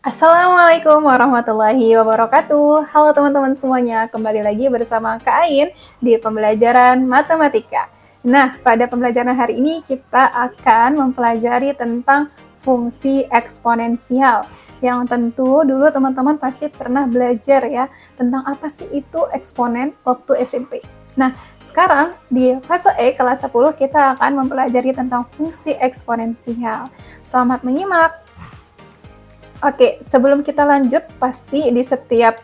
Assalamualaikum warahmatullahi wabarakatuh. Halo teman-teman semuanya, kembali lagi bersama Kak Ain di pembelajaran matematika. Nah, pada pembelajaran hari ini kita akan mempelajari tentang fungsi eksponensial. Yang tentu dulu teman-teman pasti pernah belajar ya tentang apa sih itu eksponen waktu SMP. Nah, sekarang di fase E kelas 10 kita akan mempelajari tentang fungsi eksponensial. Selamat menyimak. Oke, sebelum kita lanjut, pasti di setiap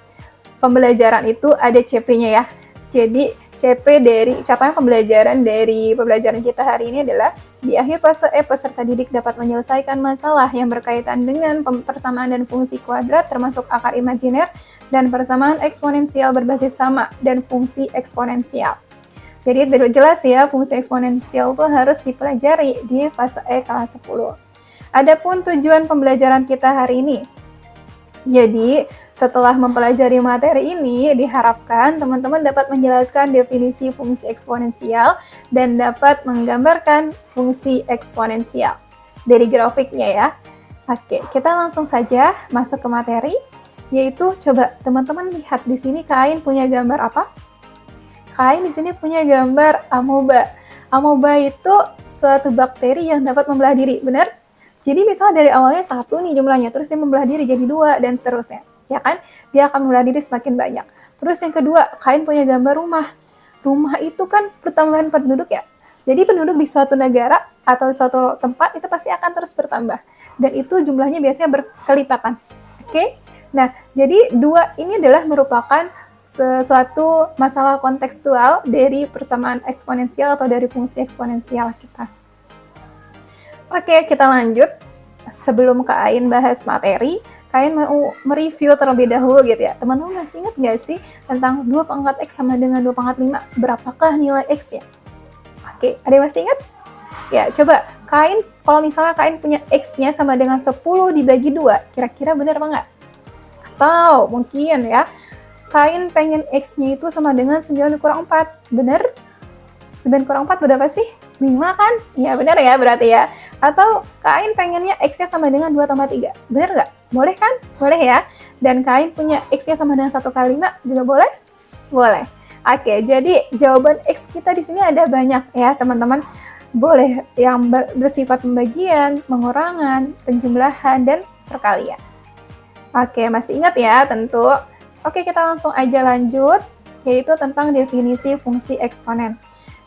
pembelajaran itu ada CP-nya ya. Jadi, CP dari capaian pembelajaran dari pembelajaran kita hari ini adalah di akhir fase E, peserta didik dapat menyelesaikan masalah yang berkaitan dengan persamaan dan fungsi kuadrat termasuk akar imajiner dan persamaan eksponensial berbasis sama dan fungsi eksponensial. Jadi, jelas ya, fungsi eksponensial itu harus dipelajari di fase E kelas 10. Adapun tujuan pembelajaran kita hari ini. Jadi, setelah mempelajari materi ini, diharapkan teman-teman dapat menjelaskan definisi fungsi eksponensial dan dapat menggambarkan fungsi eksponensial dari grafiknya ya. Oke, kita langsung saja masuk ke materi, yaitu coba teman-teman lihat di sini Kak Ain punya gambar apa? Kak Ain di sini punya gambar amoeba. Amoeba itu suatu bakteri yang dapat membelah diri, benar? Jadi misalnya dari awalnya 1 nih jumlahnya, terus dia membelah diri jadi 2 dan terusnya, ya kan? Dia akan membelah diri semakin banyak. Terus yang kedua, Kak Ain punya gambar rumah. Rumah itu kan pertambahan penduduk ya. Jadi penduduk di suatu negara atau suatu tempat itu pasti akan terus bertambah. Dan itu jumlahnya biasanya berkelipatan. Oke? Nah, jadi 2 ini adalah merupakan sesuatu masalah kontekstual dari persamaan eksponensial atau dari fungsi eksponensial kita. Oke, kita lanjut. Sebelum Kak Ain bahas materi, Kak Ain mau mereview terlebih dahulu gitu ya. Teman-teman masih ingat nggak sih tentang 2 pangkat X sama dengan 2 pangkat 5? Berapakah nilai X-nya? Oke, ada yang masih ingat? Ya, coba Kak Ain, kalau misalnya Kak Ain punya X-nya sama dengan 10 dibagi 2, kira-kira benar apa nggak? Atau mungkin ya, Kak Ain pengen X-nya itu sama dengan 9 kurang 4, benar? 9 kurang 4 berapa sih? 5 kan? Ya benar ya berarti ya. Atau Kak Ain pengennya X-nya sama dengan 2 tambah 3. Benar nggak? Boleh kan? Boleh ya. Dan Kak Ain punya X-nya sama dengan 1 kali 5 juga boleh? Boleh. Oke, jadi jawaban X kita di sini ada banyak ya teman-teman. Boleh yang bersifat pembagian, pengurangan, penjumlahan, dan perkalian. Oke, masih ingat ya tentu. Oke, kita langsung aja lanjut, yaitu tentang definisi fungsi eksponen.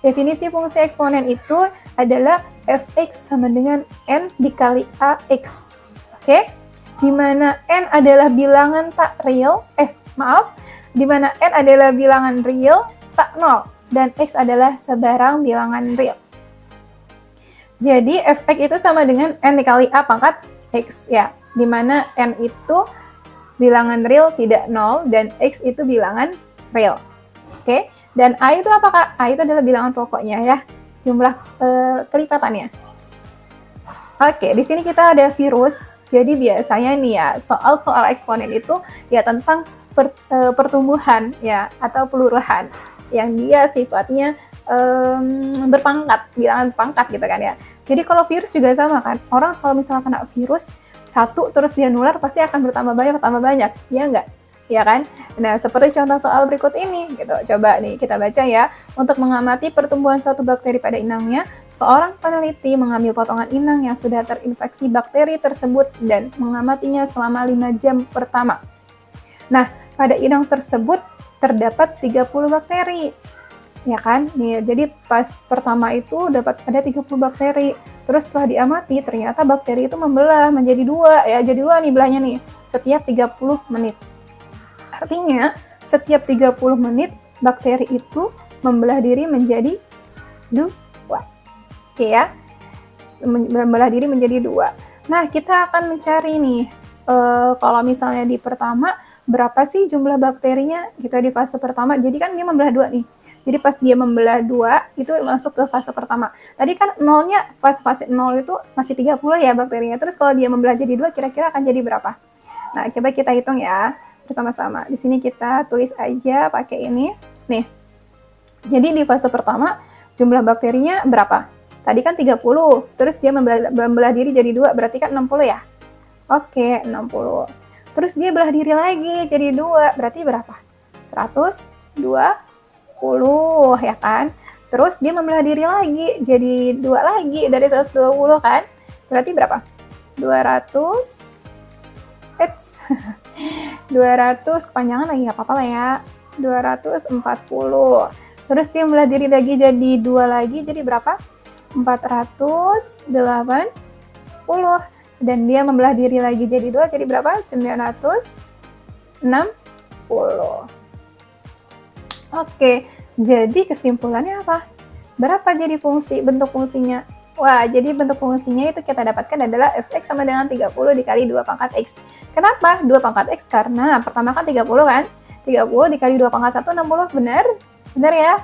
Definisi fungsi eksponen itu adalah fx sama dengan n dikali ax. Oke? Di mana n adalah bilangan tak real, di mana n adalah bilangan real tak nol dan x adalah sebarang bilangan real. Jadi fx itu sama dengan n dikali a pangkat x ya, di mana n itu bilangan real tidak nol dan x itu bilangan real. Oke? Dan A itu apa Kak? A itu adalah bilangan pokoknya ya, jumlah kelipatannya. Oke, di sini kita ada virus. Jadi biasanya nih ya, soal eksponen itu ya tentang pertumbuhan ya atau peluruhan yang dia sifatnya berpangkat, bilangan pangkat gitu kan ya. Jadi kalau virus juga sama kan, orang kalau misalnya kena virus 1 terus dia nular pasti akan bertambah banyak, ya enggak? Ya kan? Nah, seperti contoh soal berikut ini gitu. Coba nih kita baca ya. Untuk mengamati pertumbuhan suatu bakteri pada inangnya, seorang peneliti mengambil potongan inang yang sudah terinfeksi bakteri tersebut dan mengamatinya selama 5 jam pertama. Nah, pada inang tersebut terdapat 30 bakteri. Ya kan? Nih, jadi pas pertama itu dapat ada 30 bakteri. Terus setelah diamati, ternyata bakteri itu membelah menjadi 2 ya. Jadi 2 nih belahnya nih, setiap 30 menit. Artinya, setiap 30 menit bakteri itu membelah diri menjadi 2. Oke ya, membelah diri menjadi 2. Nah, kita akan mencari nih, kalau misalnya di pertama, berapa sih jumlah bakterinya gitu di fase pertama. Jadi kan dia membelah 2 nih. Jadi pas dia membelah 2, itu masuk ke fase pertama. Tadi kan nolnya, fase 0 itu masih 30 ya bakterinya. Terus kalau dia membelah jadi 2, kira-kira akan jadi berapa? Nah, coba kita hitung ya bersama-sama. Di sini kita tulis aja pakai ini. Nih. Jadi di fase pertama jumlah bakterinya berapa? Tadi kan 30, terus dia membelah diri jadi 2, berarti kan 60 ya? Oke, 60. Terus dia belah diri lagi jadi 2, berarti berapa? 120 ya kan? Terus dia membelah diri lagi jadi 2 lagi dari 120 kan? Berarti berapa? 200 eits 200 kepanjangan lagi nggak apa-apa lah ya. 240. Terus dia membelah diri lagi jadi 2 lagi jadi berapa? 480. Dan dia membelah diri lagi jadi 2 jadi berapa? 960. Oke, jadi kesimpulannya apa? Berapa jadi bentuk fungsinya? Wah, jadi bentuk fungsinya itu kita dapatkan adalah fx sama dengan 30 dikali 2 pangkat x. Kenapa 2 pangkat x? Karena pertama kan 30 kan? 30 dikali 2 pangkat 1, 60, benar? Benar ya?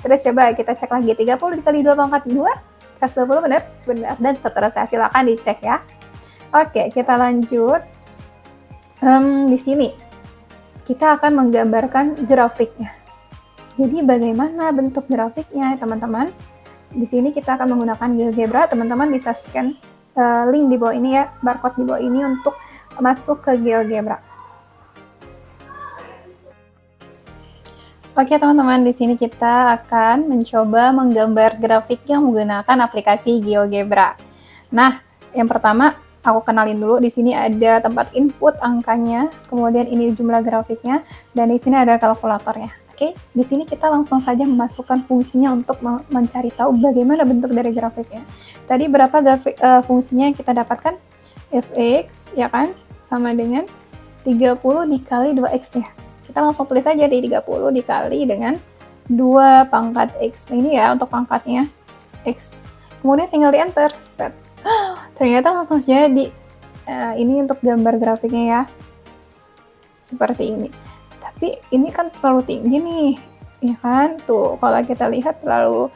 Terus coba kita cek lagi, 30 dikali 2 pangkat 2, 120, benar? Benar, dan seterusnya, silakan dicek ya. Oke, kita lanjut. Di sini, kita akan menggambarkan grafiknya. Jadi bagaimana bentuk grafiknya teman-teman? Di sini kita akan menggunakan GeoGebra. Teman-teman bisa scan link di bawah ini ya, barcode di bawah ini untuk masuk ke GeoGebra. Oke teman-teman, di sini kita akan mencoba menggambar grafiknya menggunakan aplikasi GeoGebra. Nah, yang pertama aku kenalin dulu. Di sini ada tempat input angkanya, kemudian ini jumlah grafiknya, dan di sini ada kalkulatornya. Oke, di sini kita langsung saja memasukkan fungsinya untuk mencari tahu bagaimana bentuk dari grafiknya. Tadi berapa fungsinya yang kita dapatkan? Fx, ya kan? Sama dengan 30 dikali 2x ya. Kita langsung tulis saja di 30 dikali dengan 2 pangkat x. Nah, ini ya untuk pangkatnya x. Kemudian tinggal di enter, set. Ternyata langsung jadi. Ini untuk gambar grafiknya ya. Seperti ini. Tapi ini kan terlalu tinggi nih, ya kan? Tuh, kalau kita lihat terlalu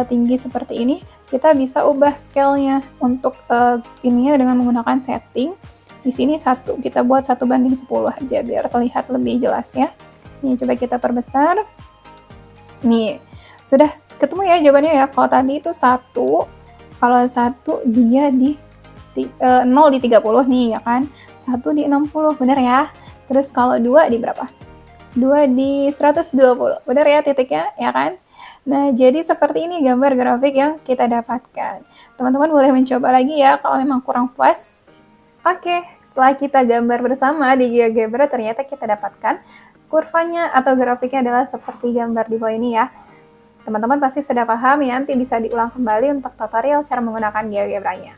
tinggi seperti ini, kita bisa ubah scale-nya untuk ininya dengan menggunakan setting. Di sini kita buat 1:10 aja biar terlihat lebih jelas ya. Nih, coba kita perbesar. Nih, sudah ketemu ya jawabannya ya. Kalau tadi itu 1, kalau 1 dia di 0 di 30 nih, ya kan? 1 di 60, bener ya? Terus kalau 2 di berapa? 2 di 120, benar ya titiknya, ya kan? Nah, jadi seperti ini gambar grafik yang kita dapatkan. Teman-teman boleh mencoba lagi ya kalau memang kurang puas. Oke, setelah kita gambar bersama di GeoGebra, ternyata kita dapatkan kurvanya atau grafiknya adalah seperti gambar di bawah ini ya. Teman-teman pasti sudah paham ya, nanti bisa diulang kembali untuk tutorial cara menggunakan GeoGebra-nya.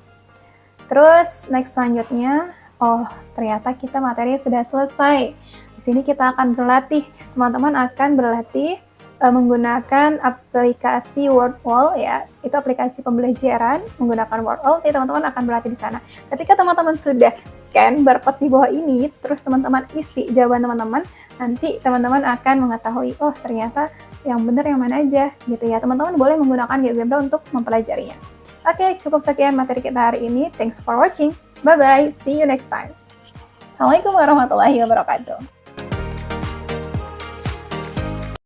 Terus, next selanjutnya, oh, ternyata kita materi sudah selesai. Di sini kita akan berlatih. Teman-teman akan berlatih menggunakan aplikasi WordWall ya. Itu aplikasi pembelajaran menggunakan WordWall. Jadi teman-teman akan berlatih di sana. Ketika teman-teman sudah scan barcode di bawah ini, terus teman-teman isi jawaban teman-teman, nanti teman-teman akan mengetahui, oh ternyata yang benar yang mana aja gitu ya. Teman-teman boleh menggunakan GeoGebra untuk mempelajarinya. Oke, cukup sekian materi kita hari ini. Thanks for watching. Bye-bye. See you next time. Assalamualaikum warahmatullahi wabarakatuh.